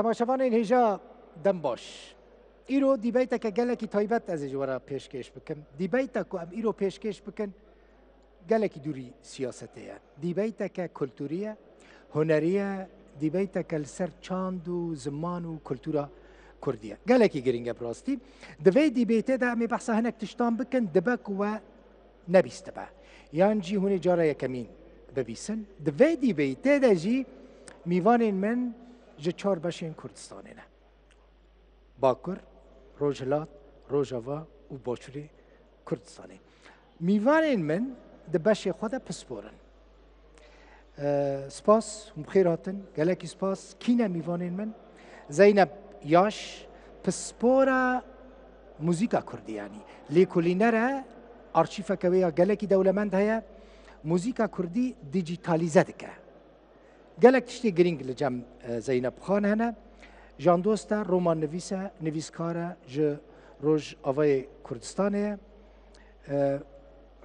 تماشاوان این هجا دم باش ایرو دیبیتا که گلکی تایبت از جوارا پیشکش بکن دیبیتا که ام ایرو پیشکش بکن گلکی دوری سیاسته دیبیتا که کلتوریه هنریه دیبیتا که لسر چاند و زمان و کلتورا کردیه گلکی گرینگه براستی دوی دیبیتا دا امی بحثا هنک تشتان بکن دبک و نبیست با یان جی هونی جارا یکمین ببیسن دوی دیبیتا دا جی میوان من جه چار باشین کردستانه نه باکر، روجهلات، روجاوا و باچوری کردستانه میوان من ده باشی خدا پسپورن سپاس مخیر هاتن گلکی سپاس کینه میوان من زینب یاش پسپورا موزیکا کردی یعنی لیکولینره آرشیفه که ویا گلکی دولمند هیا موزیکا کردی دیجیتالیزه دکه گلک تشتی گرینگ لجم زینب خان هنه جان دوستا رومان نویسه نویسکاره ج روش آوای کردستانه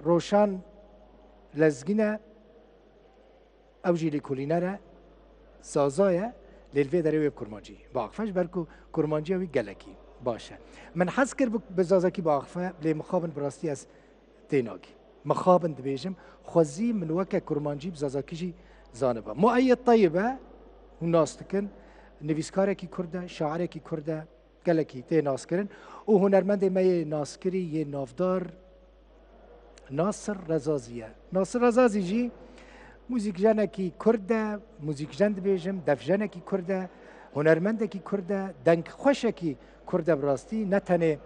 روشان لزگینه اوجی لیکولینره سازایه لیلوی داره کرمانجی باقفش برکو کرمانجی وی گلکی باشه من حس کرد بزازکی باقفه لی مخابن براستی از تیناگی مخابن دبیجم خوزی من وکه کرمانجی بزازکیجی زانبه مؤید طیبه و ناستکن نویسکاره کی کرده شاعره کی کرده گلکی تی ناس کرن و هنرمند می ناسکری یه نافدار ناصر رزازیه ناصر رزازی جی موزیک جانه کی کرده موزیک جند بیجم دف جانه کی کرده هنرمند کی کرده دنگ خوشه کی کرده براستی نتنه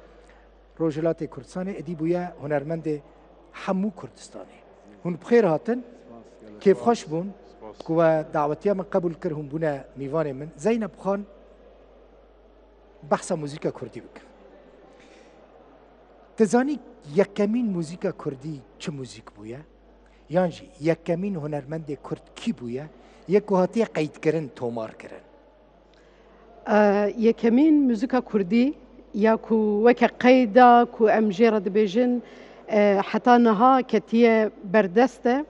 روجلات کردستانه ادی بویا هنرمند همو کردستانه هن بخیر هاتن کیف خوش بون که دعوتیا من قبول کرهم بونا میوان من زینب خان بحث موزیکا کردی بکن تزانی یکمین موزیکا کردی چه موزیک بویا؟ یعنی یکمین هنرمند کرد کی بویا؟ یک هاتی قید کرن تومار کرن یکمین موزیکا کردی یا کو وک قیدا کو امجیره دبیجن حتی نها کتیه بردسته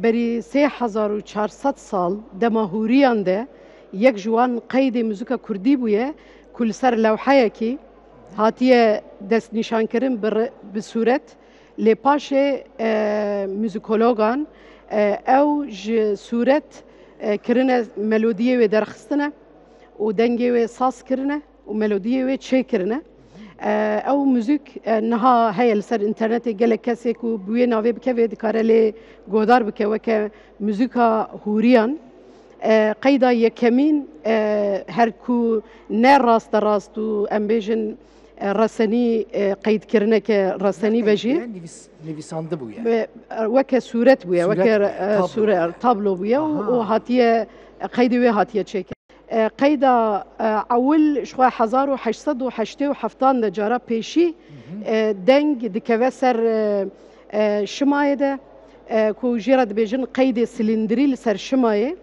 بری 3400 سال دماهوریان ده یک جوان قید موزیکا کردی بویه کل سر لوحه کی هاتیه دست نشان کرن به صورت لپاش موزیکولوگان او صورت کرنه ملودیه و درخستنه و دنگه و ساس کرنه و ملودیه و چه کرنه او موزیک نها هی لسر انترنت گله کسی کو بوی ناوی بکه و دکاره لی گودار بکه وکه موزیکا هوریان قیدا یکمین هر کو نه راست و ام بیجن رسنی قید کرنه که رسنی بجی نویسنده بویا وکه صورت بویا وکه صورت تابلو بویا و هاتیه قیدی و هاتیه چه قيدا أول شوي 1887 ده جارا بيشي دنج دكوسر شماية ده كو جيراد بيجن قيد سلندري لسر شماية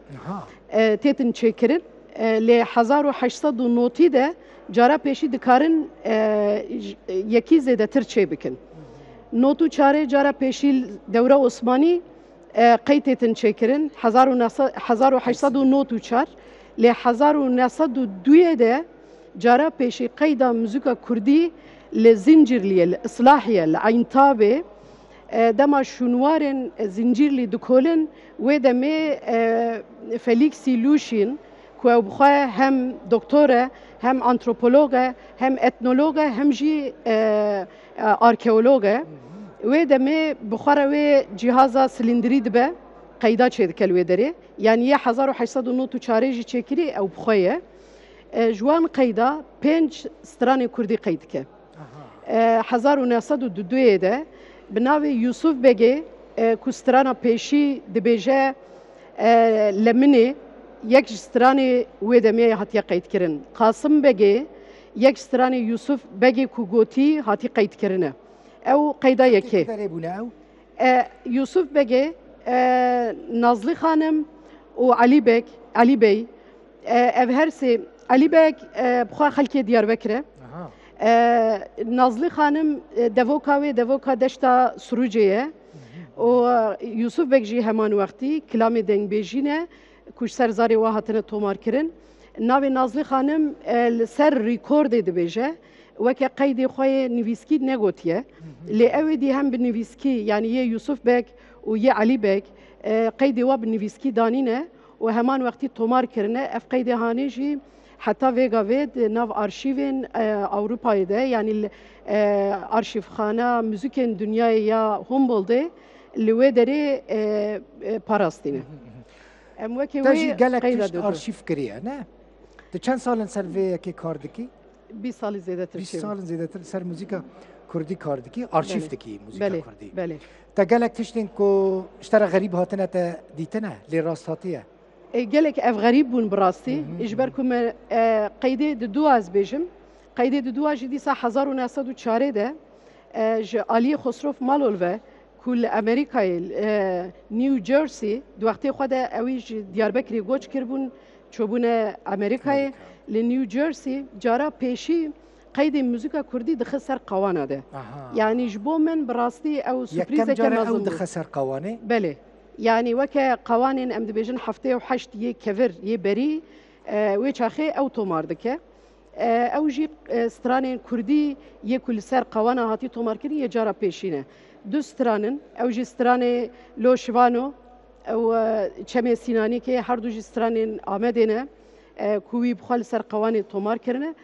تيتن تشكرن ل 1800 نوتي ده جارا بيشي دكارن يكي زيادة ترشي بكن نوتو چاره جارا بيشي دورة عثماني قيد تيتن تشكرن 1800 نوتو چار ل 1902 ده جارا پیشی قیدا موزیکا کردی لزنجیرلیه الاصلاحیه لعینتابه دما شنوارن زنجیرلی دکولن و دمه فلیکسی لوشین که بخواه هم دکتوره هم انتروپولوگه هم اتنولوگه هم جی آرکئولوگه و دمه بخوره و جهازا سلندری دبه قیدا چه دکلوی داره یعنی 1894 جی چکری او بخویه جوان قیدا 5 ستران کردی قید که 1902 ده بناوی یوسف بگه که ستران پیشی دبیجه لمنه یک ستران و دمیه هاتی قید کرن قاسم بگه یک ستران یوسف بگه که گوتی هاتی قید کرنه او قیدا یکی یوسف بگه نازلی خانم و علی بی ev hersi Ali Bey bxwa xelkê Diyarbekirê Nazlı Hanım devoka deşta Suruce ye û Yusuf Bek jî heman wextî kilamê dengbêjîne ku ji ser zarê we hatine tomar kirin ناوی نازلی خانم سر ریکورد دبیجه وکه قید خوی نویسکی نگوتیه لی اوی دی هم به نویسکی یعنی یه یوسف بک و یه علی بک قید و به نویسکی دانینه و همان وقتی تومار کرنه اف قید هانی جی حتی ویگا وید ناو آرشیوین اوروپای ده یعنی آرشیف خانه موزیکن دنیای یا همبولده لوی داره پاراستینه تاجی گلک تشت آرشیف کریه نه؟ تو چند سال سر وی که کار دکی؟ 20 سال زیاده تر 20 سال زیاده تر سر موزیکا کردی کار دکی آرشیف دکی موزیکا کردی بله تا گلک تشتین کو اشترا غریب هاتنه تا دیتنه لی راست هاتیه گلک اف غریب بون براستی اجبر کوم قیده دو از بیجم قیده دو از دیسا 1904 ده علی خسرو مالولوه کل امریکای نیو جرسی دو وقتی خود اویج دیاربکری گوش کربون چوبون امریکای لنیو جرسی جارا پیشی قید موزیکا کردی دخل سر قوانه ده یعنی جبو من براستی او سورپریزه که مازم او دخل سر قوانه بله يعني وكا قوانين ام دبيجن حفتي وحشت يه كفر يه بري ويشاخي او توماردك او جي سترانين كردي يه كل سر قوانا هاتي تومار كري يه جارا بيشينه دو سترانن او جي ستراني لو شوانو او چمي سيناني كي هر دو جي سترانين آمدينه كوي بخال سر قواني تومار كرنه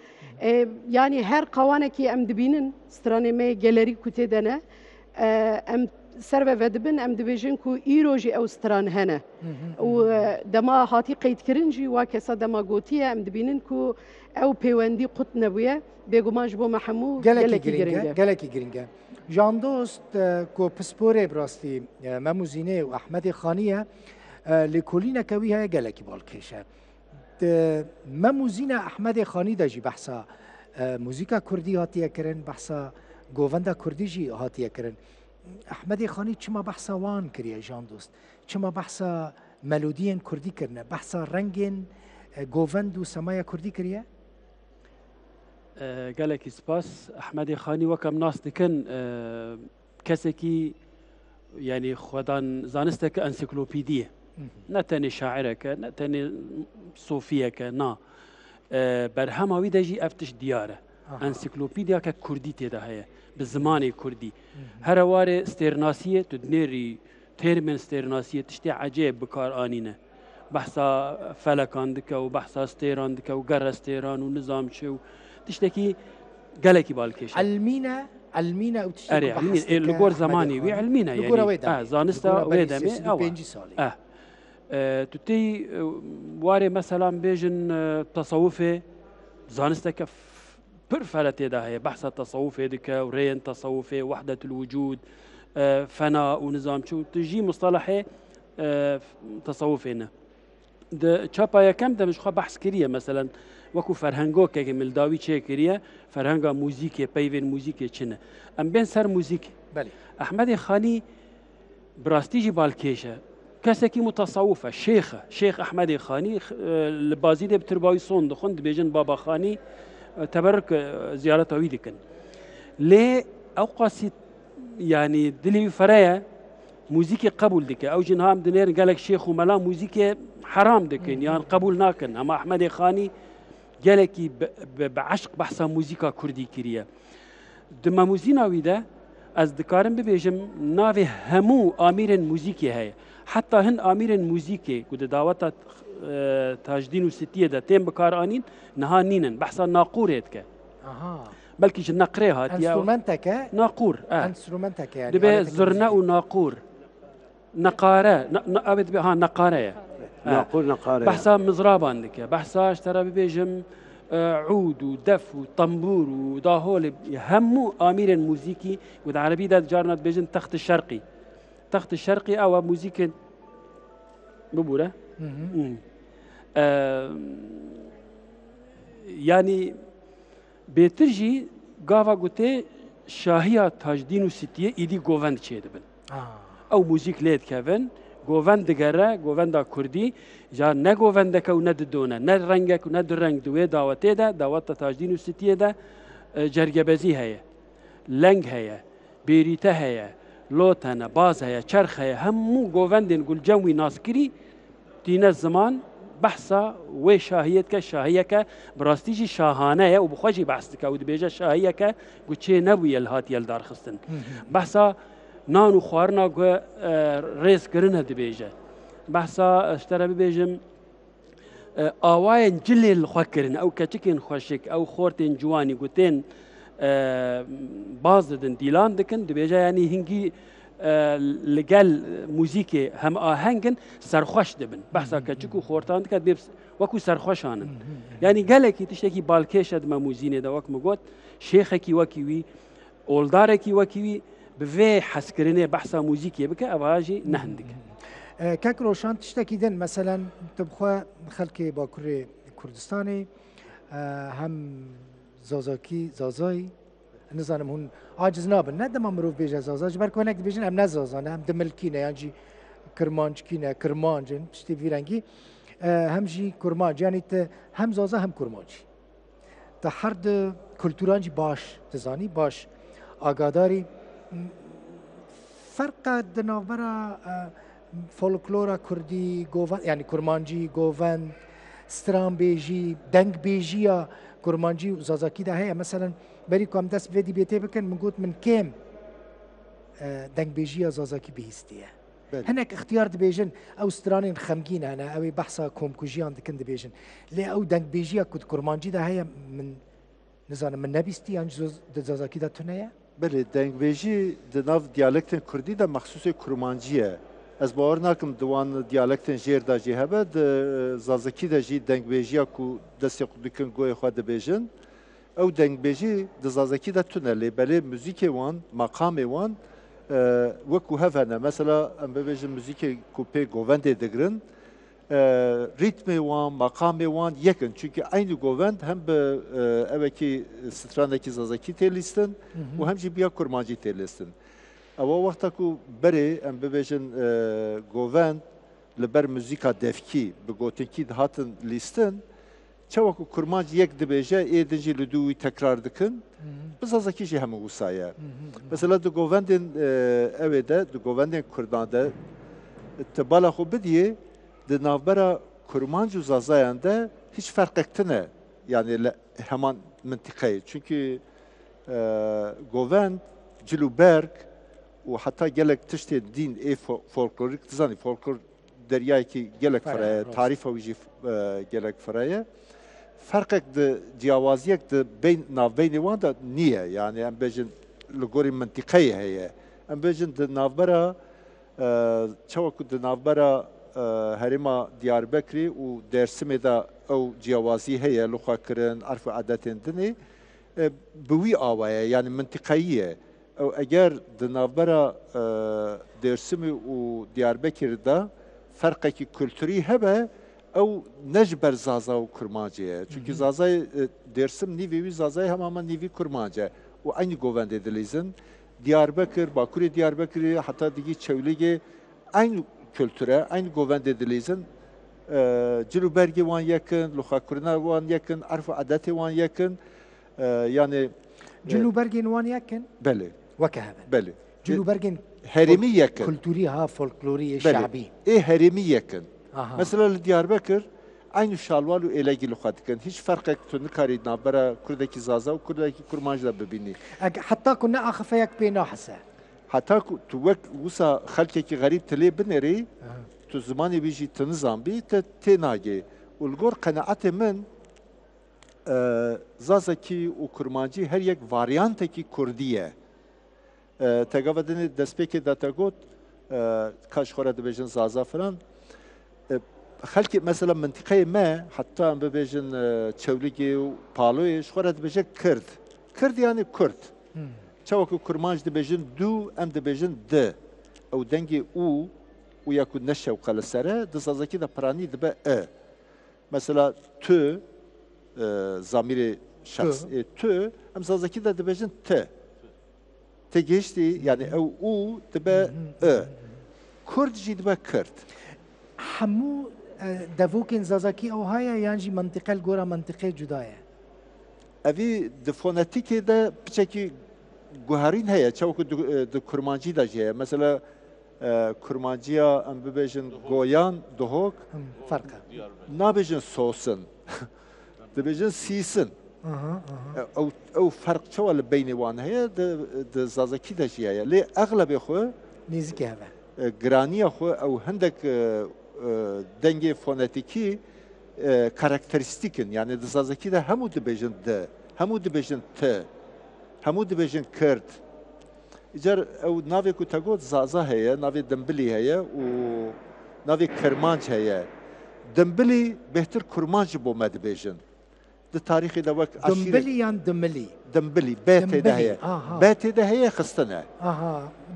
يعني هر قوانا كي ام دبينن ستراني مي جاليري كوتي دنه ام سر و دبن ام دبیجن کو ایروجی اوستران هنه و دما هاتی قید کرنجی و کسا دما گوتیه ام دبینن کو او پیوندی قط نبویه بگومانج بو محمو گلکی گرینگه جان دوست کو پسپوره براستی مموزینه و احمد خانیه لکولینه کوی های گلکی بالکشه مموزینه احمد خانی داجی بحثا موزیکا کردی هاتیه کرن بحثا گووندا کردی جی هاتیه کرن احمد خانی چما بحثا وان کریه جان دوست چما بحثا ملودین کردی کرنه بحثا رنگین گووند و سمایا کردی کریه گلکی سپاس احمد خانی وکم ناس دکن کسی کی یعنی خودان زانسته که انسیکلوپیدیه نه تنی شاعره که نه تنی صوفیه که نه برهماوی دجی افتش دیاره انسیکلوپیدیا که کردی تیده هیه بزمان کردی هر واره استرناسیه تدنیری ترمن استرناسیه تشتی عجیب بکار آنینه بحثا فلکان دکه و بحثا استیران دکه و گر استیران و نظام چه و تشتکی گلکی بالکشه علمینه او تشتی اره علمینه لگور زمانی وی علمینه یعنی زانستا ویدمه تو تی واره مثلا بیجن تصوفه زانستا که برفلتي ده هي بحث التصوف هذيك ورين تصوفي وحدة الوجود فناء ونظام شو تجي مصطلحي تصوفي هنا ده تشابا يا كم ده مش خا بحث كريه مثلا وكو فرهنگو كي ملداوي تشي كريه فرهنگا موزيكي بيفين موزيكي تشنا ام بين سر موزيكي بله احمد خاني براستيجي بالكيشه كسكي متصوفه شيخ احمد خاني البازيده بترباوي صون دخند بيجن بابا خاني تبرك زيارته ويدكن ليه أوقاسي يعني دلي فرايا موزيكي قبول دك أو جنهام دنير قالك شيخ وملا موزيكي حرام دكن يعني قبول ناكن أما أحمد خاني قالك بعشق بحثا موزيكا كردي كريه دما موزينا ويدا از دكارن ببيجم نافي همو آمير موزيكي هاي حتى هن آمير موزيكي كود دعوتا تاجدين وستية دا تيم بكار آنين نها نينن بحثا ناقور هيتك بلكي جن نقريها انسترومنتك ناقور انسترومنتك يعني دبي زرنا وناقور نقارة أبد ها نقارة نقارة بحثا مزرابة عندك بحثا اشترى ببيجم عود ودف وطنبور وداهول همو آمير موزيكي وده عربي ده جارنا بيجن تخت الشرقي أو موزيكي ببورة يعني بيترجي قاوا قوتي شاهية تاجدين وستية إيدي قوفند چه دبن أو موزيك ليد كافن قوفند دقرة قوفندا كردي جا نه قوفندك و نه دونه نه رنگك و نه درنگ دوه دعوته ده دعوت تاجدين وستية ده جرگبزي هيا لنگ هيا بيريته هيا لوتنا باز هيا چرخ هيا همو قوفندين قل جوي ناس كري دين الزمان بحثا و شاهیت که شاهیه که براستیجی شاهانه و بخواجی بحث که و دبیجه شاهیه که گوچه نبوی الهات یل دار خستن بحثا نان و خوارنا گو ریس گرنه دبیجه بحثا اشترا ببیجم آواین جلیل خواه کرن او کچکین خوشک او خورتین جوانی گوتین باز دادن دیلان دکن دبیجه یعنی هنگی لەگەل موزیکێ هەم ئاهەنگن سەرخۆش دەبن بەحسا کەچک و خۆرتان دکات بێ وەکو سەرخۆشانن ینی گەلێکی تشتێکی باڵکێشە دمە موزینێدا وەکمە گوت شێخێکی وەکیوی ئۆلدارێکی وەکیوی بڤێ حەسکردنێ بەحسا موزیکێ بکە ئەواژی نەهندەکە کاک ڕۆشان تشتێکی دن مەسەلەن تبخوا خەڵکی باکوڕێ کوردستانی هەم زازاکی زازایی نزانم هون عاجز نابن نه دم مروف بیجه زازاج بر کنک بیجن ام نزازانه هم دملکینه یعنی کرمانج کینه کرمانجن پشتی ویرنگی هم جی کرمانج یعنی هم زازا هم کرمانجی تا هر ده کلتورانجی باش تزانی باش آگاداری فرق دنابرا فولکلورا کردی گوون یعنی کرمانجی گوون ستران بیجی دنگ بیجی یا کرمانجی و زازاکی ده هیا مثلا بری کام دست بدی بیته بکن من گوت من کم دنگ بیجی یا زازاکی بهستیه هناك اختيار دبيجن او سترانين خمجين انا او بحثا كومكوجيان دكن دبيجن لي او دنگ بيجيا كود كرمانجي ده هي من نزانم من نبيستي يعني زازاکی ده تنيه بله دنگ بیجی دناف دیالکتن کردی ده مخصوص کرمانجیه از باور ناکم دوان دیالکتن جیر دا جی هبه زازاکی ده جی دنگ بیجیا کو دستی قدکن گوی خواه دبیجن او دنگ بیجی ده زازاکی ده تونه بله موزیک وان مقام وان وکو هفنه مثلا ام ببیجن موزیک کوپه گوونده دگرن ریتم وان مقام وان یکن çünkü aynı govend hem به evaki strandaki zazaki telisten و hem ji biya kurmancı telisten ama vakta ku beri em bebejin govend liber müzika devki bi gotinki hatın listen çawaku kurmancı yek dibeje edinci lüdüğü tekrar dikin biz zazaki ji hem usaya mesela de govendin evde de govendin kurdanda tebala xu bidiye de navbera kurmancı zazayan da hiç fark ettiğine yani hemen mıntıkayı çünkü Govend, Ciluberg ve hatta gelek tişte din folklorik tizani folklor deryayı ki gelek faraya tarif avici gelek faraya fark etti cihaziyek de navbeyni wan da niye yani em bejin lugori mıntıkayı heye em bejin de navbera çawaku de navbera هرما دیاربکری و درسمه دا او جوازی هیا لخوا کرن عرف و عادتین دنی بوی آوایه یعنی منطقیه او اگر دنابرا درسمه و دیاربکر دا فرقی که کلتوری هبه او نجبر زازا و کرماجه çünkü زازای درسم نیوی زازای هماما نیوی کرماجه و aynı گوونده دلیزن دیاربکر باکوری دیاربکری حتی دیگه چولیگه aynı kültüre, aynı govend edilizin Cilubergi wan yakın, Luhakurna wan yakın, arf adeti wan yakın yani Cilubergin wan yakın? Beli. Vakahaben. Beli. Cilubergin herimi yakın. Kültürü ha, folklori, şabi. Herimi yakın. Mesela Diyarbakır aynı şalvalu elegi luhatkın. Hiç fark ettiğini karıydı. Bara kurdaki zaza ve kurdaki kurmancıda bebini. Hatta kunna akhfayak bina hasa. حتی تو وقت وسا خلکی که غریب تلی بنری تو زمانی بیشی تنظام بی تناگی ولگور قناعت من زازکی و کرمانجی هر یک واریانتی کی کردیه تگاودنی دسپیکی داتا گوت کاش خورا دبیجن زازا فران خلکی مثلا منطقه ما حتی ام ببیجن چولیگی و پالویش خورا دبیجن کرد کرد یعنی کرد çawaku kurmanj dibêjin du em dibêjin di ew dengê û û ya ku neşewqa li sere di sazekî de piranî dibe e mesela tu zamirê şexs tu em sazekî de dibêjin te gêştî yani ew û dibe e kurd jî dibe kird hemû devokên zazakî ew haya yan jî mentiqe li gora mentiqê cuda ye evî di fonetîkê de piçekî guharîn heye çawaku di kurmancî de jî heye mesela کرمانجیا ام ببیجن گویان دهوک فرقه نابیجن سوسن دبیجن سیسن او فرق چه ولی بین وان هیا د زازکی دجیه لی اغلب خو نزدیکی هوا گرانی خو او هندک دنگ فونتیکی کاراکتریستیکن یعنی د زازکی ده همو دبیجن ده همو دبیجن ت همو دبیجن کرد اجار او ناوی کو تگود زازا هیا ناوی دنبلی هیا و ناوی کرمانج هیا دنبلی بهتر کرمانج بو مدبیجن د تاریخی ده وک دنبلی یان دملی دنبلی بیت ده هیا بیت ده هیا خستنه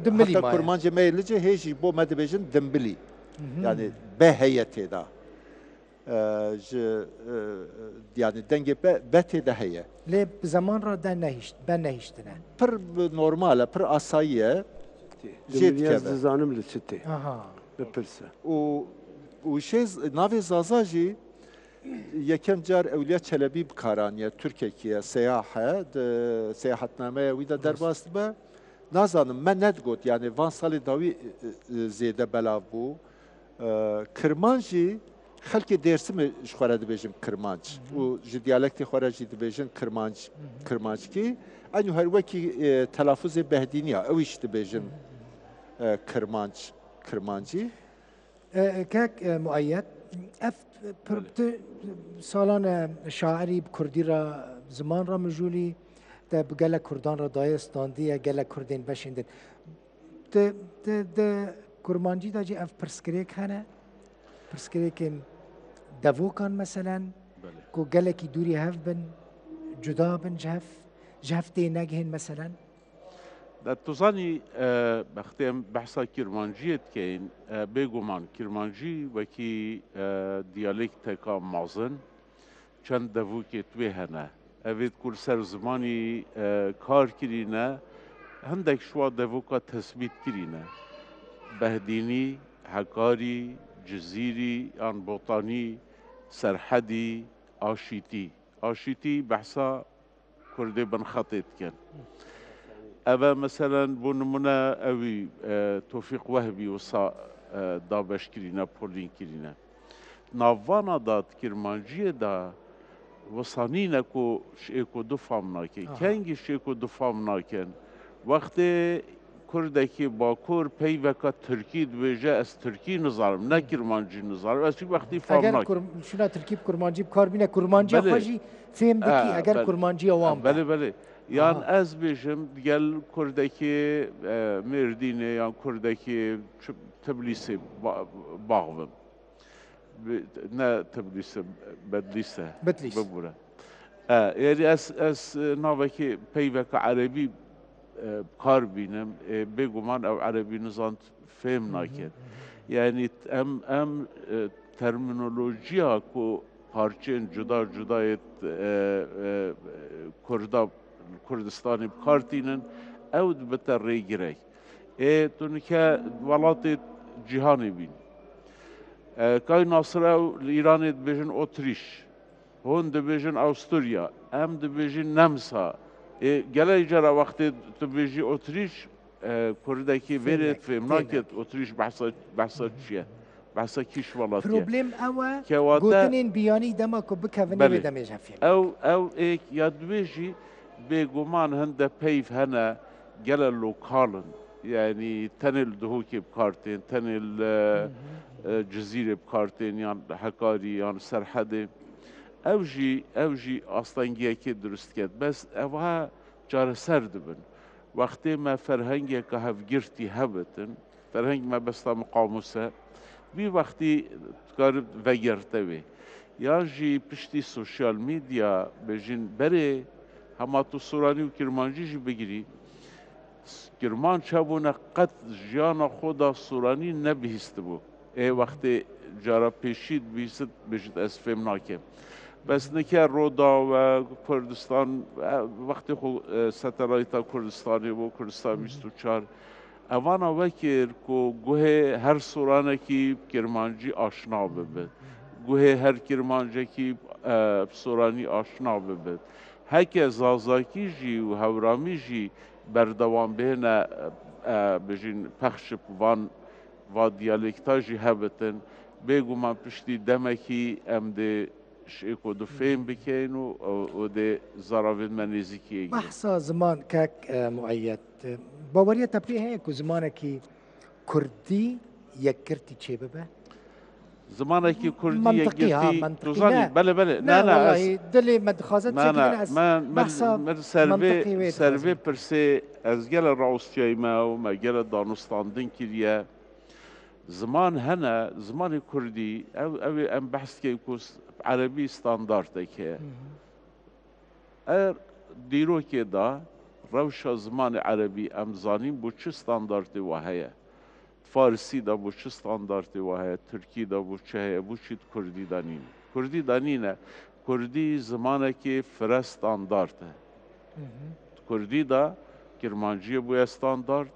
دملی حتی ما کرمانج میلجه هیچی بو مدبیجن دنبلی yani be heyeti da yani denge beti de heye لی زمان را در نهیشت ben nehiştine per normale per asayiye Demiryaz keve. dizanım li çiti. aha Bepirse. و şey navi zazaji yekem car Evliya Çelebi bkaraniye Türkiye seyahat seyahatname ve de derbast be nazanım men net got yani van sali davi zede belav bu Kırmancı xelki dersimi şuara dibêjin Kırmanc û ji diyalektê xwe re jî dibêjin Kırmanc ki enû her wekî telaffuzê behdîniya ew îş dibêjin Kırmancî کک مؤید اف پربت سالان شاعری کردی را زمان را مجولی ده بگل کردان را دایستاندیه گل کردین بشیندن ده کرمانجی دا جی اف پرسکریک هنه پرسکریک دووکان مثلا کو گلکی دوری هف بن جدا بن جهف دی نگهن مثلا در توزانی بختیم بحثا کرمانجیت که این بگومان کرمانجی وکی دیالکت کا مازن چند دووکت توی هنه اوید کل سر زمانی کار کرینه هندک شوا دووکا تثبیت کرینه بهدینی، حکاری، جزیری، انبوطانی، سرحدی، آشیتی بحثا کرده بنخطیت کن أبا مثلا بنمنا أوي توفيق وهبي وصا دابش كرينا بولين كرينا نافانا دات كرمانجية دا وصانينا كو شيكو دفام ناكن كانجي شيكو دفام ناكن وقت كردكي باكور بيوكا تركي دوجه از تركي نظارم نه كرمانجي نظارم از وقتی فام اگر ناكن شنا ترکیب کرمانجی بکار بینه کرمانجی بله. خوشی فهم دکی اگر بله. کرمانجی اوام بله yani az bejim gel Kurdaki Merdin'e yani Kurdaki Tbilisi bağım. Ne Tbilisi Bedlise. Bedlis. Bubura. Yani az navaki peyvek Arabi kar binem beguman ev Arabi nizant fem naket. Yani em terminolojiya ku parçen cuda et Kurda Kurdistan'ı bkartinin evd beter reygirey. Tunke velatê cihanê bîn. Kay Nasır ew li İranê dibêjin Otriş, hûn dibêjin Awstrya, em dibêjin Nemsa. Gelek cara wextê tu bêjî Otriş, Kurdekî vêrê fêm naket Otriş behsa çi ye? Behsa kîş welatiye? problem ewa Kewata- gotinên biyanî dema ku bikevine Bale. wê demê jefîn Ew ek ya dibêjî bêguman hinde peyv hene gele lokalin. Yani tenil duhukê bkartên, tenil cizîrê bkartên yan Hekarî yan Serhedê. Ew jî astengiyekê durist ket. Bes ev ha çareser dibin. Wextê me ferhengeka hevgirtî hebitin, ferheng me besta miqamûse, vî wextî dikarib vegerte wê. Ya jî piştî sosyal medya bêjin berê hema tu Soranî û Kirmancî jî bigirî, Kirman çabûne qet jiyana xwe da Soranî nebihîstibû. Wextê cara pêşî dibihîstit bêjit ez fêm nakim. Bes nike Roda ve Kurdistan wextê xwe satelayta Kurdistanê bû Kurdistan 24 evana vekir ku guhê her soranekî Kirmancî aşina bibe. Guhê her Kirmancekî Soranî aşina bibe. Heke zazakî jî û hewramî jî berdewam bêhne bêjin pexşip van و دیالکتا جی هبتن بگو من پشتی دمکی ام ده شیکو دو فهم بکن و ده زراوید من نزیکی ایگی بحثا زمان كاك مؤيد باورية تبري هيك زمانك كردي يكرتي چه ببه؟ زمانه که کردی منطقي ها یکی منطقي توزانی لا بله بله لا نه والله دلي مدخازت نه شكل نه أس من بحثا منطقي ويد سروی خازن. پرسه از گل راوستیای ما و ما گل دانستاندن کریه زمان هنه زمان کردی او ام بحث که کس عربی استاندارده که دیرو که دا روش زمان عربی ام زانیم بو چه استاندارده و هیه فارسی دا بو چه استاندارده و هیه ترکی دا بو چه هیه بو چید کردی دانین کردی دانینه کردی زمانه که فره استاندارده کردی دا کرمانجی بو استاندارد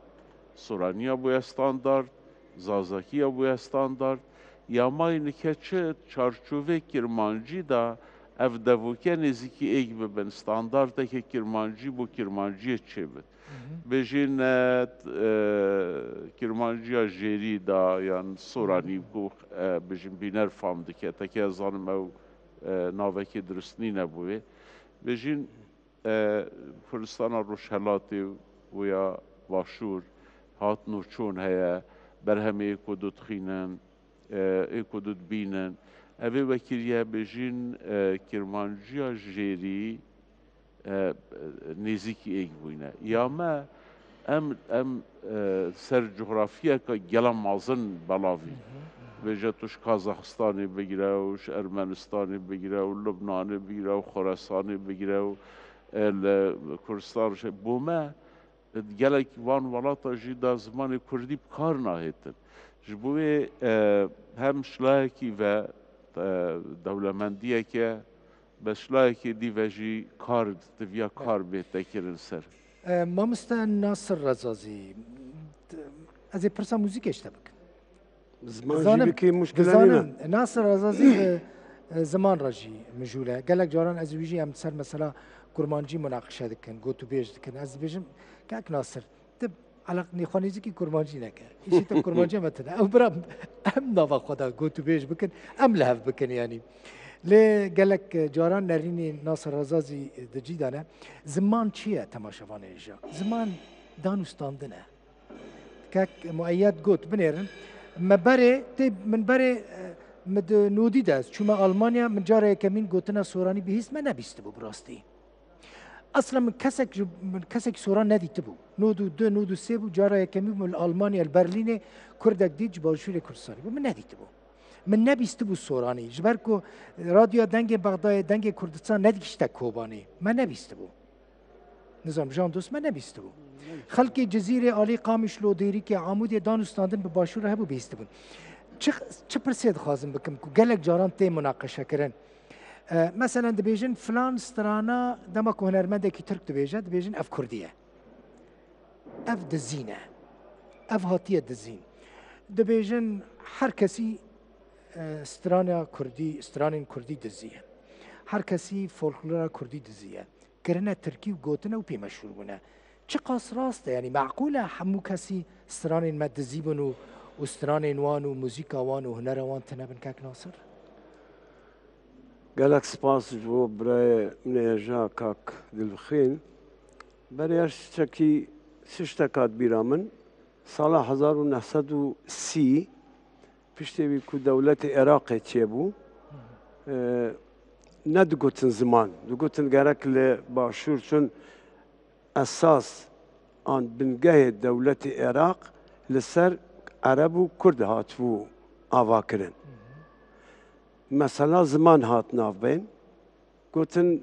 سورانیا بو استاندارد زازاکیا بو استاندارد یا ما اینکه چه چارچوبه کرمانجی دا اف دوکه نزیکی ایگ ببن استاندارده که کرمانجی بو کرمانجی چه بد بجین کرمانجی جیری دا یان سورانی کو بجین بینر فام دکه تاکی از آنم او ناوکی درستنی نبوه بجین کردستان روشهلاتی و یا باشور هات نوچون هیا برهمه ایکو دو تخینن ایکو دو بینن اوه وکیلیه بجین کرمانجی جیری نزیکی ایک بوینه یا ما ام سر جغرافیا که گلم مازن بلاوی بجا توش کازاخستانی بگیره و ارمنستانی بگیره و لبنانی بگیره و خراسانی بگیره و کردستان بومه گلک وان ولاتا جی دا زمان کردی بکار ناهیتن جبوه هم شلایکی و دولمندیه که به شلایکی دیوه جی کار دویا کار بیته کرن سر ما مستا ناصر رزازي از پرسا موزیک اشتا بکن زمان جيبكي مشكلة لنا ناصر رزازي زمان راجي مجوله قالك جاران از ويجي ام سر مثلا كرمانجي مناقشه دكن گوتو بيج دكن از بيجم كاك ناصر تب على نخوانيزي كي كرمانجي نكا ايشي تب كرمانجي متنا او برام ام نافا خدا گوتو بيج بكن ام لهف بكن يعني لي قالك جاران نريني ناصر رزازي دجي دانا زمان چيه تماشافان ايجا زمان دانستاندنه كاك مؤيد قوت بنيرن مبري تب من بري مد نودي داز چوما ألمانيا من جاره كمين قوتنا سوراني بهيس ما نبيستبو براستي اصلا من كسك سوران ندي تبو نودو دو نودو سيبو جاره كمين من ألمانيا البرليني كردك ديج بالشوري كردستاني من ندي تبو من نبيستبو سوراني جبركو راديو دنگ بغداد دنگ كردستان نديشتا كوباني ما نبيستبو نظام جان دوست ما نبيستبو خلق جزيرة عالي قامش لو ديري كي عمود دانستاندن بباشور هبو بيستبون چه پرسید خواستم بکم که گلک جاران تی مناقشه کردن مثلا دبیجن فلان سترانا دما که هنرمنده که ترک دبیجه دبیجن اف کردیه اف دزینه اف هاتیه دزین دبیجن هر کسی ستران کردی دزیه هر کسی فولکلور کردی دزیه کرنه ترکی و گوتنه و پی مشهور بونه چه قاس راسته یعنی معقوله همو کسی ستران مدزی بنو وستران وان وموسيقى وان وهنر وان تنبن كاك ناصر قالك سباس جو براي من جا كاك دلخين برياش تشكي سشتكات بيرامن سال 1930 پشتی کو دولت عراق چیبو ندگوتن زمان دگوتن گرک لباشور چون اساس آن بنگه دولت عراق لسر عرب و کرد هاتفو آوا کرن مثلا زمان هات ناف بین گوتن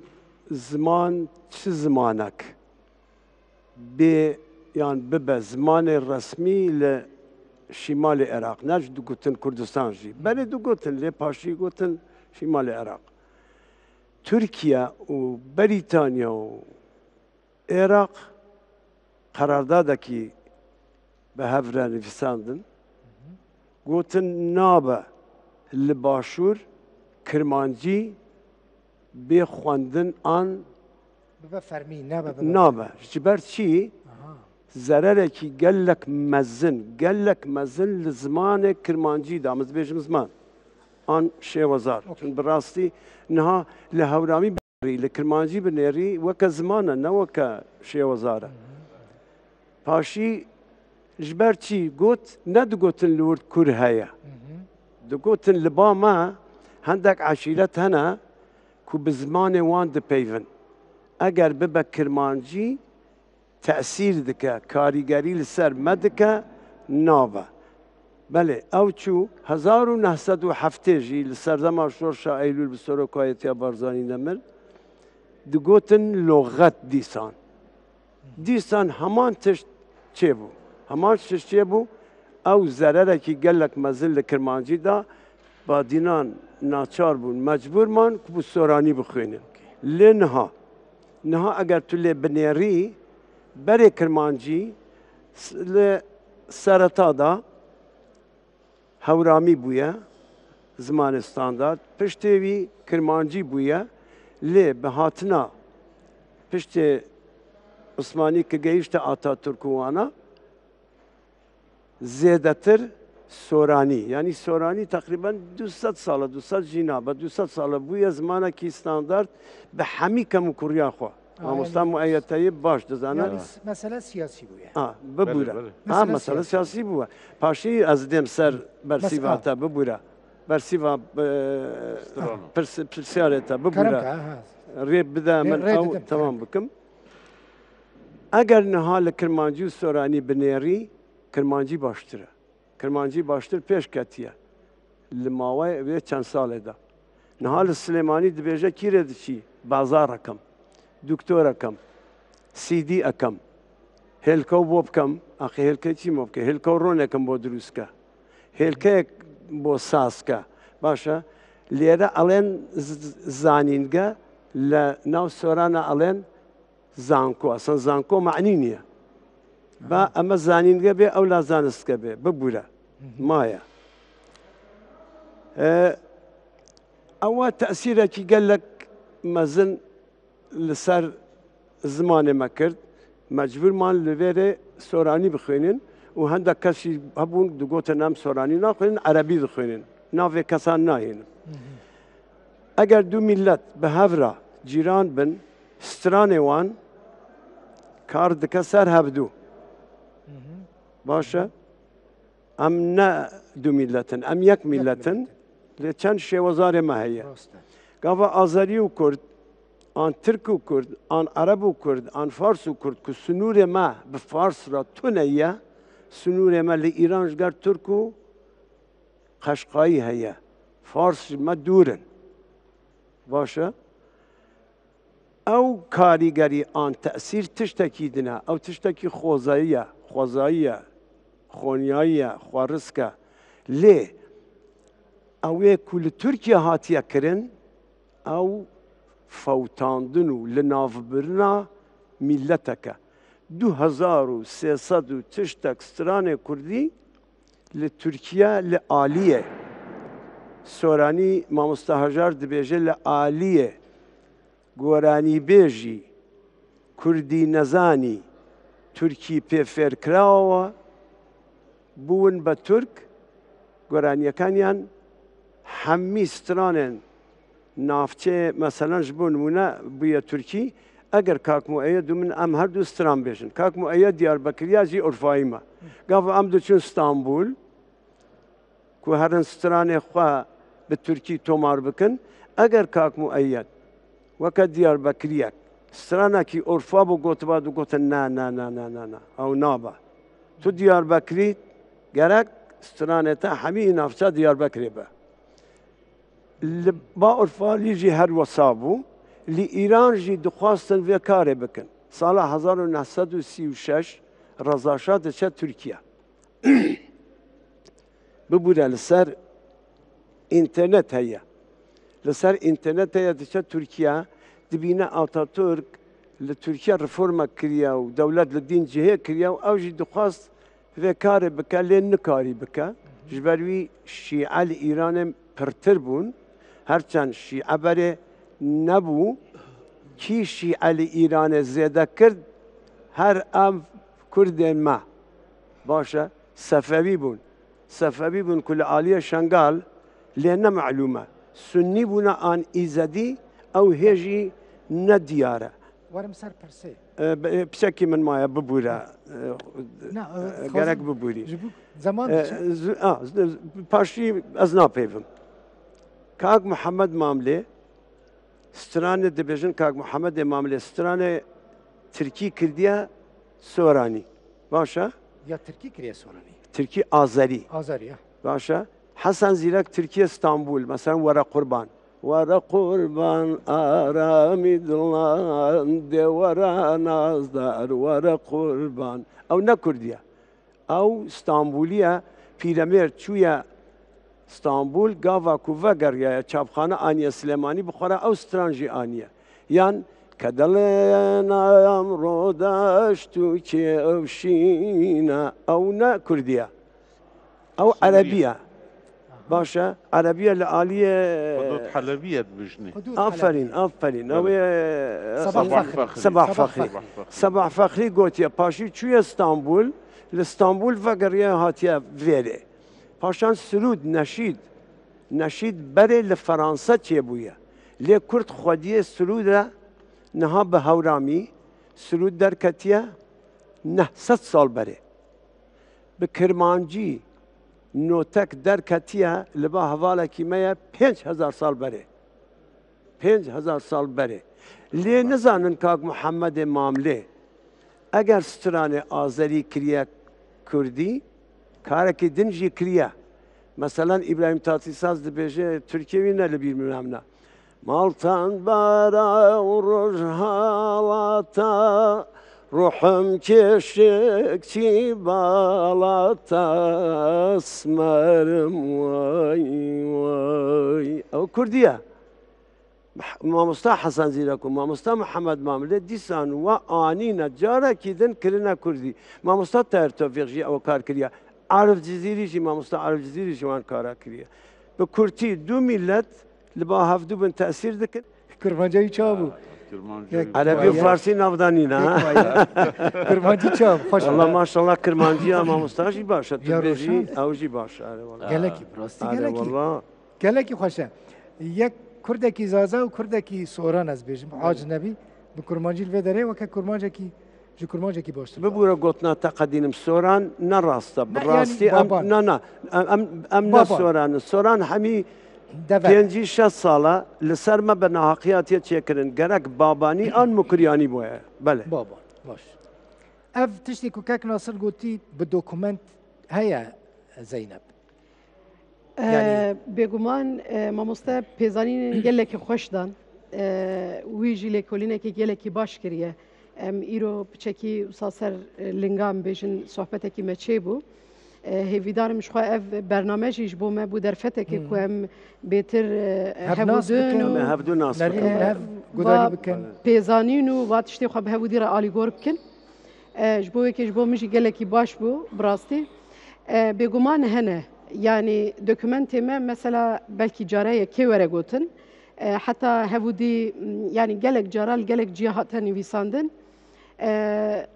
زمان چه زمانک به یان ببه زمان رسمی لشمال عراق نج دو گوتن کردستان جی بله دو گوتن لی پاشی گوتن شمال عراق ترکیه و بریتانیا و عراق قرارداده کی به هفره نویساندن گوتن نابه لباشور کرمانجی بخواندن آن ببا فرمی نابه نابه جبر چی؟ زرارێکی gelek mezin li zimanê Kirmancî da ez dibêjim ziman an şêwezar çün bi rastî niha li Hewramî li Kirmancî binêrî weke ziman e ne weke şêwezar e paşî ji ber çî got ne digotin li wir Kur heye digotin li ba me hendek eşîret hene ku bi zimanê wan dipeyvin eger bibe Kirmancî تأثیر دکه کاریگری لسر مدکه نابه بله او چو 1907 جی لسر زمان شورشا ایلول بسورو کایتیا بارزانی نمر دگوتن لغت دیسان همان تشت چه بو همان تشت چه بو او ضرره که گلک مزل کرمانجی دا با دینان ناچار بون مجبور من که بو سورانی بخوینن لنها اگر تو لی بنیری برê Kirmancî li sereta da Hewramî bûye zimanê standard piştê wî Kirmancî bûye lê bi hatina piştê Osmanî ki gehîşte Atatürk û wana zêdetir Soranî yanî Soranî teqrîben 200 sal 200 jî nabe 200 sal bûye zimanekî standard bi hemî kemûkuriya xwe Mamosta Muayyed Tayyip baş dizane. Yani mesele siyasi bu ya. Bibûre. Mesele siyasi bu. Paşî ez dêm ser bersîva te bibûre. Bersîva pirsiyarê te bibûre. Rê bide min ew tamam bikim. Eger niha li Kirmancî û Soranî binêrî, Kirmancî baştir e. Kirmancî baştir pêş ketiye. Li mawê vê çend salê de. Niha li Silêmanî dibêje kîrê diçî? Bazar ekim. دکتۆر ئەەکەم سیدی ئەەکەم هێلکە و بۆ بکەم ئەخی هێلکە چی مۆ بکە هێلکە و ڕۆنێکم بۆ دروستکە هێلکەیەک بۆ ساسکە باشە لێرە ئەڵێن زانینگە لە ناو سۆرانە ئەڵێن زانکۆ ئەسەن زانکۆ معنی نییە با ئەمە زانینگە بێ ئەو لا زانستکە بێ ببوورە مایە ئەوە تەسیرێکی گەلک مەزن لسر زمانê me kird mecbûrman li vêrê Soranî bixwînin û henda kesî hebûn digotin em Soranî naxwînin Erebî dixwînin navê kesan nayînin eger du millet bi hev re cîran bin stranê wan kar dike ser hevdû baş e em ne du milletin em yek milletin lê çend şêwezarê me heye gava Azerî û Kurd an Türk û Kurd, an Arab û Kurd, an Fars û Kurd ku sunûrê me bi Fars re tune ye, sunûrê me li Îran ji ger Türk û Qeşqayî heye. Fars ji me dûr in. Baş e? Ew karîgerî an te'sîr tiştekî dine, ew tiştekî xwezayî ye, xonyayî ye, xwarizk e. Lê ew ê ku li Tirkiye hatiye kirin, ew فوتاندن و لنافبرنا ملتك 2300 تشتك ستران كردي لتركيا لآلية سوراني ما مستهجار دبيجي لآلية قوراني بيجي كردي نزاني تركي بيفير كراوة بون بترك قوراني كانيان حمي سترانين نافچه مثلا جبو نمونه بویا ترکی اگر کاک مؤید من ام هر دو ستران بیشن کاک مؤید دیاربکریا جی عرفایی ما گاو ام دو چون استانبول که هرن ستران خواه به ترکی تومار بکن اگر کاک مؤید وکا دیاربکریک سترانه کی عرفا بو گوتبا دو گوتن نه او نابا تو دیاربکری گرک سترانه تا همی نافچه دیاربکری با با عرفا لیجی هر وصابو لی ایران جی دخواستن وی کاره بکن سال 1936 رضاشاه دچه ترکیه ببوده لسر اینترنت هیا لسر اینترنت هیا دچه ترکیه دبینه آتاتورک لترکیه رفورما کریا و دولت لدین جهه کریا و او جی دخواست وی کاره بکن لی نکاری بکن جبروی شیعه ایران پرتر بون هرچند شیعه بره نبو کی شیعه ایران زیده کرد هر ام كردين ما باشا صفوي بون كل عالية شنغال لأن معلومة سني بونا آن إيزدي أو هيجي نديارة ورم سر پرسه بشكل من ما ببورا نه گرک ببوری زمان پاشی از ناپیوم کاغ محمد مامله سترانه دبیجن کاغ محمد مامله سترانه ترکی کردیا سورانی باشا یا ترکی کریه سورانی ترکی آذری آذری باشا حسن زیرک ترکیه استانبول مثلا ورا قربان آرامی دلان ده ورا نازدار ورا قربان او نکردیه او استانبولیه پیرمیر چویا استانبول گاوا کووا گریه چاپخانه آنیه سلیمانی بخوره او سترانجی آنیه یان کدلنا امرو داشتو که اوشینا او نکردیه او عربیه باشا عربية العالية حدود حلبية بجني آفرين أو صباح فخري قوتيا باشي شو اسطنبول لاسطنبول فقرية هاتيا فيري باشان سرود نشيد بري لفرنسا تيبويا ليه كرت خودية سرودة نها بهورامي سرود دركتيا نه 100 سال بري بكرمانجي نوتك دركتيا لبا حوالا كيميا 5000 سال بري 5000 سال بري ليه نزانن كاك محمد مامله اگر سترانه آذری كريا كردي كاركي دنجي كريا مثلا ابراهيم تاتيساز دبيجي تركيا نه لبير منامنا مالتان بارا ورجهالاتا روحم keşekçi balata اسمرم وای او كردية ما مصطفى حسن زيركم ما مصطفى محمد مامله ديسان واني نجارة كيدن كلنا كردي ما مصطفى تاير توفيق او كار كريا عارف جزيري شي ما مصطفى عارف جزيري شي وان كارا كريا بكرتي دو ملت لبا هفدو بن تأثير دكن کرمانجایی چابو عربي وفارسي نافدانين ها کرمانجی چاب خوش والله ما شاء الله كرمانجي ما مستاشي باشا يا تبيجي روشن. او جي باشا والله گلکی براستی گلکی والله گلکی خوشه یک کردکی زازا و کردکی سوران از بیشم عاج نبی به کرمانجی الوی داره و که کرمانجی کی باشتر ببورا قلتنا تقديم سوران نراستا يعني براستي بابان. ام بابان. سوران حمي دفع پێنجی 6 ساڵە لەسەر مە بە ناحەقیەتیە چێکردن گەرەک بابانی ئەن مکریانی بۆیە بەێ بابا باش اف تشتي كوكاك ناصر قلتي بالدوكومنت هيا زينب يعني- بێگومان مامۆستا پێزانین gelekî xweş dan wî jî lêkolînekê gelekî baş kiriye em îro piçekî wisa ser lingan bêjin sohbetekî me çêbû hêvîdarim ji xwe ev bername jî ji bo me bû derfetekê ku em bêtir hevûdin û هەفتو ناس نريد آه، نهف قدري بكن pêzanîn û va tiştê xwe bi hevûdî re alîgor bikin ji bo wekê ji bo min jî gelekî baş bû bi rastî bêguman hene yani dokümentê me mesela belkî careye kê were gotin heta hevûdî yani gelek cara li gelek ciya hate nivîsandin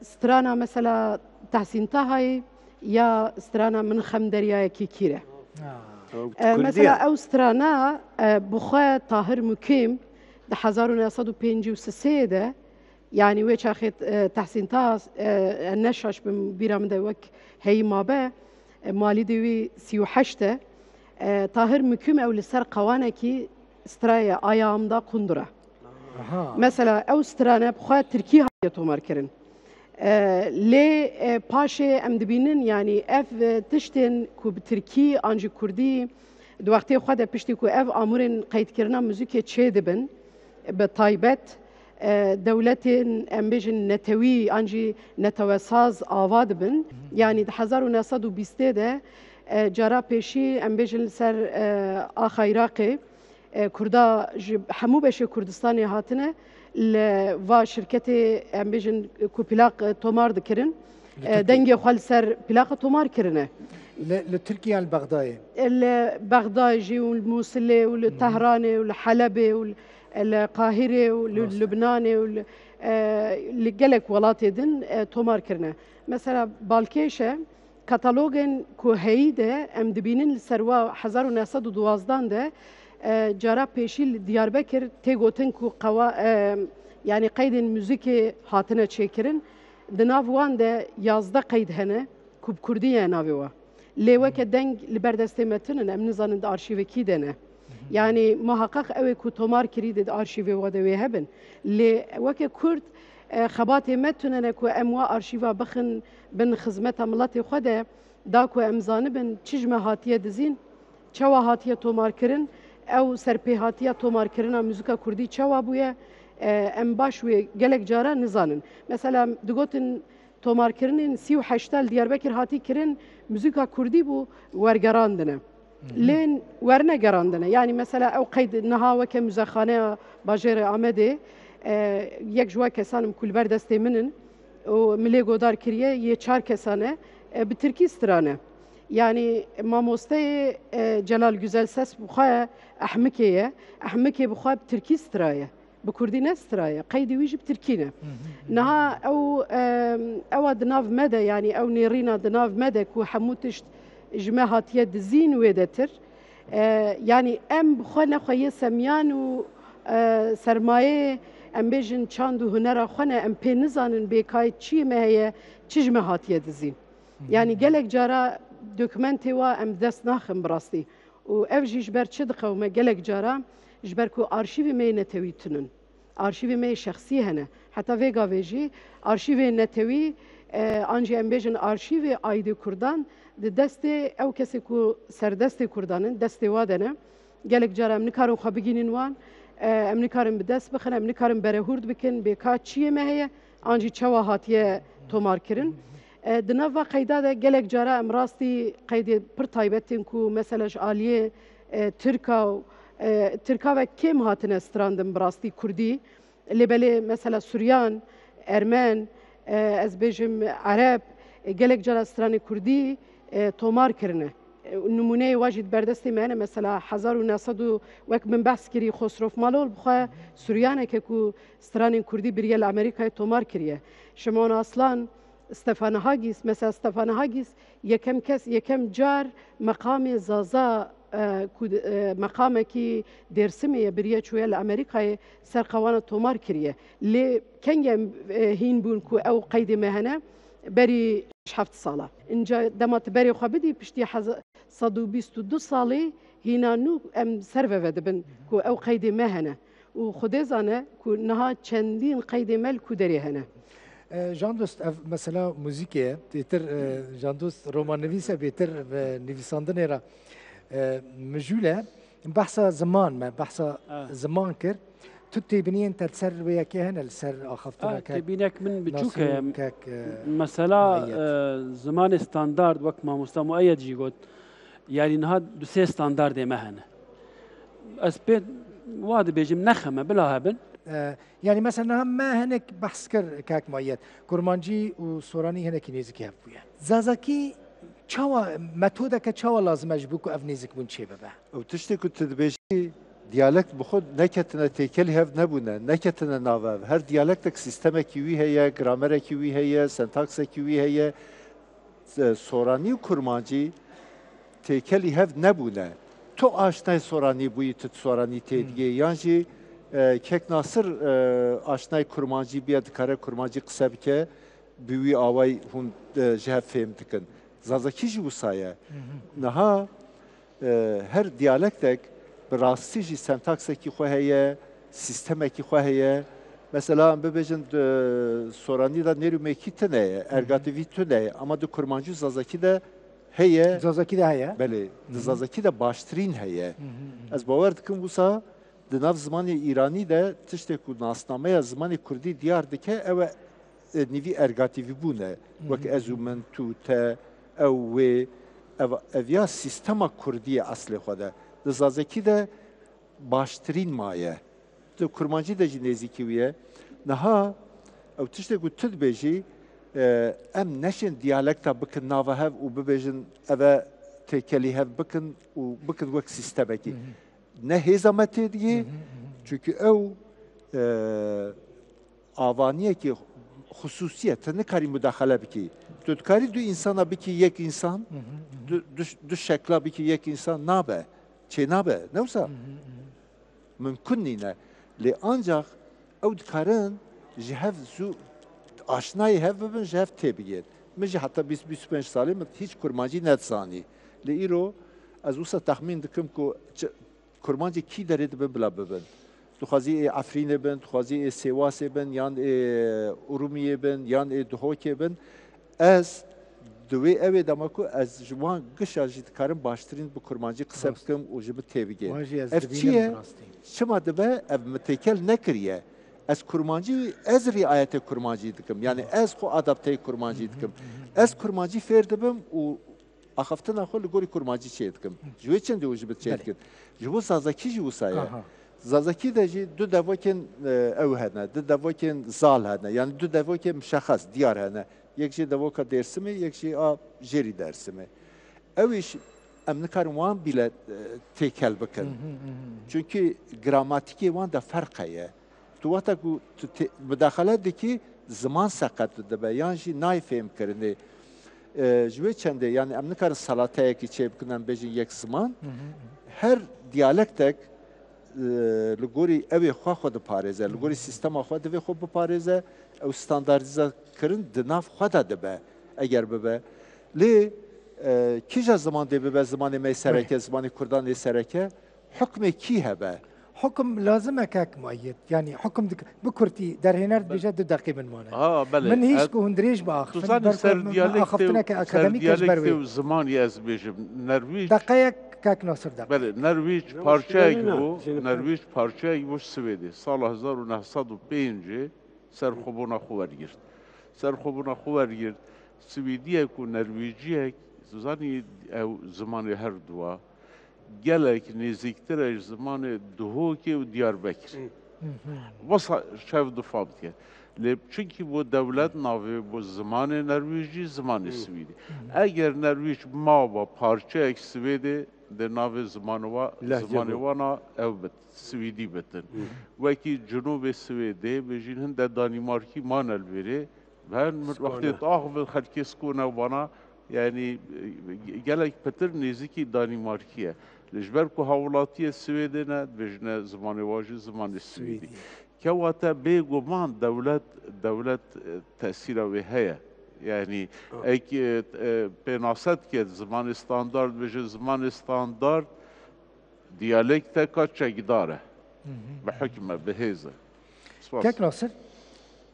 strana mesela Tehsîn Tahayê ya strana min xem deryayekî kîr e mesela ew strana bi xwe Tahir Mukim di 1953 de yani wê çaxê Tehsîn Taha neşaş bin bîra min de wek heyî mabe malî de wî 38 de Tahir Mukim ew li ser qewanekî straya ayağımda kundura. Mesela ew strane bi xwe Tirkî hatiye tomarkirin. Lê paşê em dibînin yani ev tiştên ku bi Tirkî an jî Kurdî di wextê xwe de piştî ku ev amûrên qeydkirina muzîkê çê dibin bi taybet dewletên em bêjin netewî an jî netewesaz ava dibin yani di 1920 de cara pêşî em bêjin li ser axa Iraqê Kurda ji hemû beşê Kurdistanê hatine li va şirketê em bêjin ku plak tomar dikirin dengê xwe li ser plaka tomar kirine لتركيا البغدادي li Bexdayê jî û li Musilê û li Tehranê û li Helebê û القاهرة ولبنان لجلك ولات دن تومار كرنا مثلا بالكيشة کاتالوگن که هیده ام دبینن سروا 1912 ده جارا پیشیل دیاربکر تگوتن که قوا yani قید موزیک هاتنه چیکرن دناو وان ده 11 قید هنه کوب کردیه ناویوا لیوه که دنگ لبردسته متنن ام نزانن ده آرشیو کی دنه yani محقق اوه که تومار کریده ده آرشیو و دوی هبن لیوه که کرد خباتي متنن كو اموا ارشيفا بخن بن خدمت ملتي خوده دا كو امزانبن چجمه هاتيه دزين چوا هاتيه تومار كرن او سرپي هاتيه تومار كرنا موزيكا كردي چوا بويه ام باشوي گلك جارا نزانن مثلا دگوتن تومار كرنن 38 دياربكر هاتي كرن موزيكا كردي بو ورگراندنه لين ورنه گراندنه يعني مثلا او قيد نها وك مزخانه باجير عمدي یک جوا کسانم کل بردسته منن و ملی گودار کریه یه 4 کسانه به ترکی استرانه yani ماموسته جلال güzel ses بخواه احمکه بخواه بترکی استرایه بكردي نسترايا قيدي ويجي بتركينا نها او دناف مدى يعني او نيرينا دناف مدى كو حموتش جماعات يد زين ويدتر يعني ام بخونا خويا سميان و سرمایه ام بیجن چاند و هنر خونه ام پی نزانن بیکای چی مهیه چی جماعتیه دزین یعنی گلک جارا دوکمنتی و ام دست ناخم براستی و اف جیش بر چه دقومه گلک جارا جبر کو آرشیو می نتوی تنن آرشیو می شخصی هنه حتی ویگا ویجی آرشیو نتوی آنجی ام بیجن آرشیو آیدی کردان دست او کسی کو سردست کردانن دست وادنه گلک جارا ام نکارم خواه بگینین وان ام نکارم به دست بخن ام نکارم برهورد بکن بیکا چیه مهیه آنجی چوا هاتیه تومار کرن دنوا قیدا ده گلک جارا ام راستی قید پر تایبتین کو مثلا آلیه ترکا و کم هاتن استراندم براستی کردی لبله مثلا سوریان ارمن از بیجم عرب گلک جارا استران کردی تومار کرنه نمونه واجد بردستی منه مثلا 1900 وقت من بحث کری خسروف مالول بخواه سوریانه که کو استران کردی بریال امریکای تومار کریه شما اصلا استفان هاگیس مثلا استفان هاگیس یکم جار مقام زازا مقامه کی درسمه بریه چویل امریکای سرقوان تومار کریه لی کنگم هین بون کو او قید مهنه بری 7 ساله اینجا دمات بری خو بدی پشتی 122 سالی هینا نو ام سرو ودبن کو او قید مهنه و خود زانه کو نها چندین قید مل کو دری هنه جان دوست مثلا موزیکه تر جان دوست رمان نویسه بهتر نویساندن را مجوله بحث زمان ما بحث زمان کرد تو تبینین تسر ویا که هنل سر آخفتنا که تبینک من بچوکه مثلا زمان استاندارد وقت ما مستم مؤید جی گفت يعني نها دو سه ستاندارد مهنه از بيت واد بيجم نخمه بلا هبن يعني مثلا هم ما هنك بحث كر كاك مؤيد كرمانجي وسوراني هنك نيزكي هفويا زازاكي چاوا متودا که چاوا لازم اجبوکو اف نيزك بون چه ببه او تشتي كنت تبيجي دیالکت بخود نکتنه تیکل هف نبونه نکتنه ناوه هر دیالکتک سیستم کیوی هیا گرامر کیوی هیا سنتاکس کیوی هیا سورانی و کرمانجی تیکلی هف نبونه تو آشنای سورانی بویی تو سورانی تیدیه یانجی کک ناصر آشنای کرمانجی بیاد کاره کرمانجی قصه بکه بیوی آوای هون جهف فهم دکن زازاکی جی وسایه نها هر دیالکتک براستی جی سنتاکس کی خو هيا سیستم کی خو هيا مثلا ببجن سورانی دا نرو مکیتنه ارگاتیوی تونه اما دو کرمانجی زازاکی دا هيا زازاکی ده هيا بله زازاکی دا باشترین هيا از باور دکم وسا دناف زمان ایرانی دا تشته کو ناسنامه زمان کردی دیار دکه او نیوی ارگاتیوی بونه وک ازومن تو تا او اویا سیستم کردی اصل خوده زازاکی ده باشترین مایه تو کرمانجی ده جی نزیکی ویه نها او تشته گو تد بیجی ام نشن دیالکتا بکن ناوه هف و ببیجن اوه تکلی هف بکن و بکن وک سیستمکی نه هزامتی دیگه چونکه ئەو ئاوانیەکی خصوصیە تە نکاری مداخلە بکی تۆ دکاری دوو ئینسانە بکی یەک ئینسان دوو شەکلا بکی یەک ئینسان نابێ چێ نابێ نەوسا ممکن نینە لێ ئانجاق ئەو دکارن ji hev zû aşinayê hev bibin ji hev têbigên min jî heta 20-25 salê min hiç kurmancî nedizanî lê îro ez wisa texmîn dikim ku kurmancê kî derê dibin bila bibin dixwazî ê Efrînê bin dixwazî ê Sêwasê bin yan ê Urumiyê bin yan ê Duhokê bin ez di wê evê dema ku ez ji wan gişa jî dikarim baştirîn bi kurmancî qise bikim û ji min têbigê ev çi ye çima dibe ev mitêkel nekiriye ez kurmancî ez riayetê kurmancî dikim yani ez xwe adapteyê kurmancî dikim ez kurmancî fêr dibim û axaftina xwe li gorî kurmancî çê dikim ji wê çendê û ji min çê dikim ji bo zazakî jî wisa ye zazakî de jî du devokên ew hene du devokên zal hene yani du devokên müşexes diyar hene yek jî devoka Dêrsimê yek jî a Jêrî Dêrsimê ew îş em nikarin wan bîle têkel bikin çünkü gramatikê wan de ferq heye tu wata ku tu müdaxele dikî ziman seqet dibe yan jî nayê fêmkirinê ji wê çendê yani em nikarin salateyekî çê bikin em bêjin yek ziman her diyalektek li gorî evê xwe xwe diparêze li gorî sîstema xwe divê xwe biparêze ew standardîze kirin di nav xwe de dibe eger bibe lê kîja ziman dê bibe zimanê me sereke zimanê Kurdan ê sereke hukmê kî hebe حكم لازم هكاك مؤيد يعني حكم بكرتي درهنر بيجا دو دقيقة من وانا بله من هيش كو هندريش باخ تزاني سر اخفتنا كاكاديميك زماني از بيجم نرويج دقيقة كاك ناصر دقيقة بله نرويج parçayı bu نرويج parçayı bu Svedi سال 1905 سرخوبونا خوار گرد سرخوبونا خوار گرد سویدیه کو نرویجیه تزاني او زمان هر دوا gelek nêzîktir ji zimanê Duhokê û Diyarbekirê. Wasa şev difamtiye. Lê çünkü bu devlet navê bu zimanê Nerwîjî zimanê Swîdî. Eger Nerwîj mava parçayek Swêdê di navê zimanê wana ew bit Swîdî bitin. Wekî Cinûbê Swêdê bêjîn hin de Danimarkî man elvêrê ben wextê axivê xelkê skûne wana yani gelek petir nêzîkî Danimarkî لجبر کو هاولاتیه سویدی نه بجنه زمان واجی زمان سویدی که وقتا بیگمان دولت تأثیر وی هیا یعنی ایک بناست که زمان استاندارد بجه زمان استاندارد دیالکت کا چگداره به حکم بهیزه کک ناصر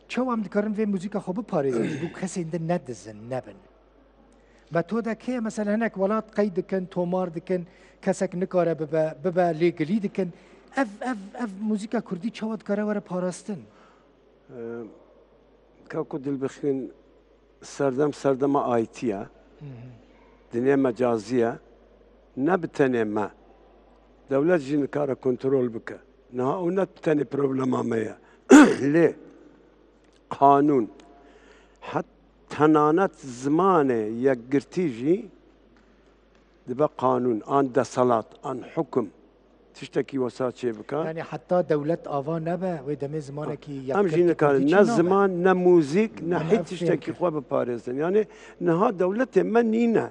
چه هم دکارن وی موزیک خوب پاریزن بو کسی اینده ندزن نبن و تو ده که مثلا هناك ولات قید دکن تومار دکن کسک نکاره ببا لیگلی دکن اف موزیکا کردی چاوت کاره وره پاراستن کاکو دل بخین سردم آیتیه دنیا مجازیه نبتنه ما دولت جی نکاره کنترول بکه نه او نبتنه پروبلم آمیه لی قانون حتی تنانت زمان یک گرتیجی دبا قانون آن دسالات آن حکم تشتكي وساتشي بكا يعني حتى دولة آوا نبا ودمي زمانه كي هم جينا كان نا زمان نا موزيك نا حيت تشتكي خوا بباريزن يعني نها دولتي منينا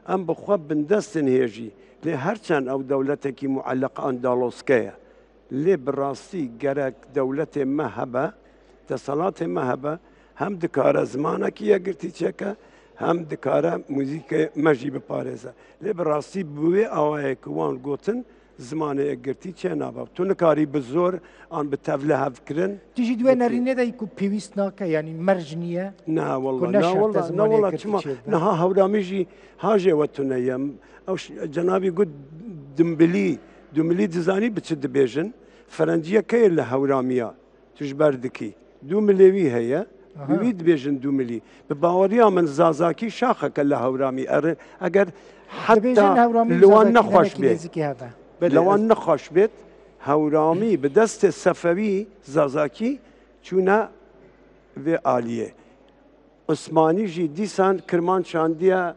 ام بخوا بندستن هيجي لي هرچن او دولتك معلقه اندلسكيه لي براستي جرك دولتي مهبه اتصالات مهبه هم دکاره زمانه که یگرتی چکه هم دکاره موزیک مجی بپارزه لی براستی بوی آوه کوان گوتن زمانه یگرتی چه نابا تو نکاری بزور آن به تفله هف کرن تیجی دوی نرینه دا یکو پیویست ناکه یعنی مرجنیه نه والله چما نه هورامی جی هاجه و تو نیم او جنابی گود دمبلی دزانی بچه دبیجن فرنجیه که لهورامیا تجبردکی دوملیوی هیا بيد بيجن دوملي بباوريا من زازاكي شاخك هورامي اگر حتى لو نخوش بيت لو نخوش بيت هورامي بدست الصفوي زازاكي چونا و عاليه عثماني جي ديسان كرمان شانديا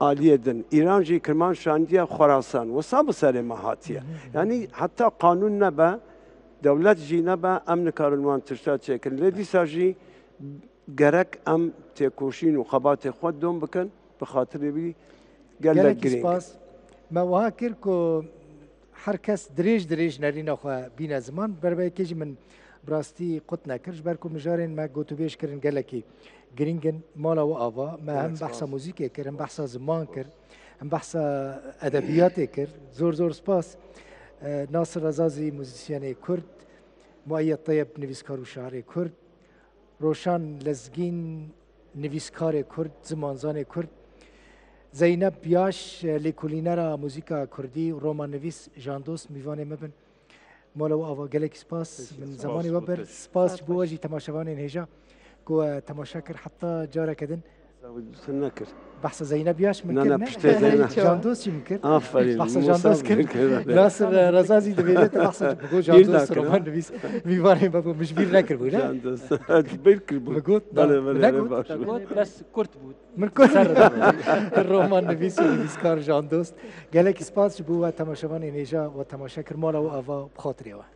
عاليه دن ايران جي كرمان شانديا خراسان وصاب سر مهاتيه يعني حتى قانون نبا دولت جی نبا ام نکارن وان تشتا چکن لیدی ساجی گرک ام تکوشین و خبات خود دوم بکن بخاطر بی گلک گلک گرینگ سپاس ما وها کر کو هر کس دریج نرین خو بین زمان برای کیجی من براستی قط نکرش برکو مجارین ما گوتو بیش کرن گلکی گرینگن مالا و آوا ما هم بحث موزیک کر هم بحث زمان کر هم بحث ادبیات کر زور سپاس ناصر رزازی موزیسین کرد مؤید طیب نویسکار و شاعر کرد روشان لزگین نویسکار کرد زمانزان کرد زینب بیاش لیکولینرا موزیکا کردی و رومان نویس جاندوست میوانه مبن مالا و آوا گلک سپاس من زمانی وبر سپاس بواجی تماشاوان هجا کو تماشا کر حتی جارا کدن نکر بحث زینب بیاش نه من پشت زینب جاندوست چی میکرد آفرین بحث جاندوست کرد ناصر رزازی دویده بحث بگو جاندوست رومان نویس میوانه مبن مش بیر نکر بود نه بیرکر بود بگوت نگوت بس كرت بود من كل الرومان نویس و نویسکار جاندوست گلک سپاس بو و تماشاوان اینجا و تماشا کرد مالا و آوا بخاطری و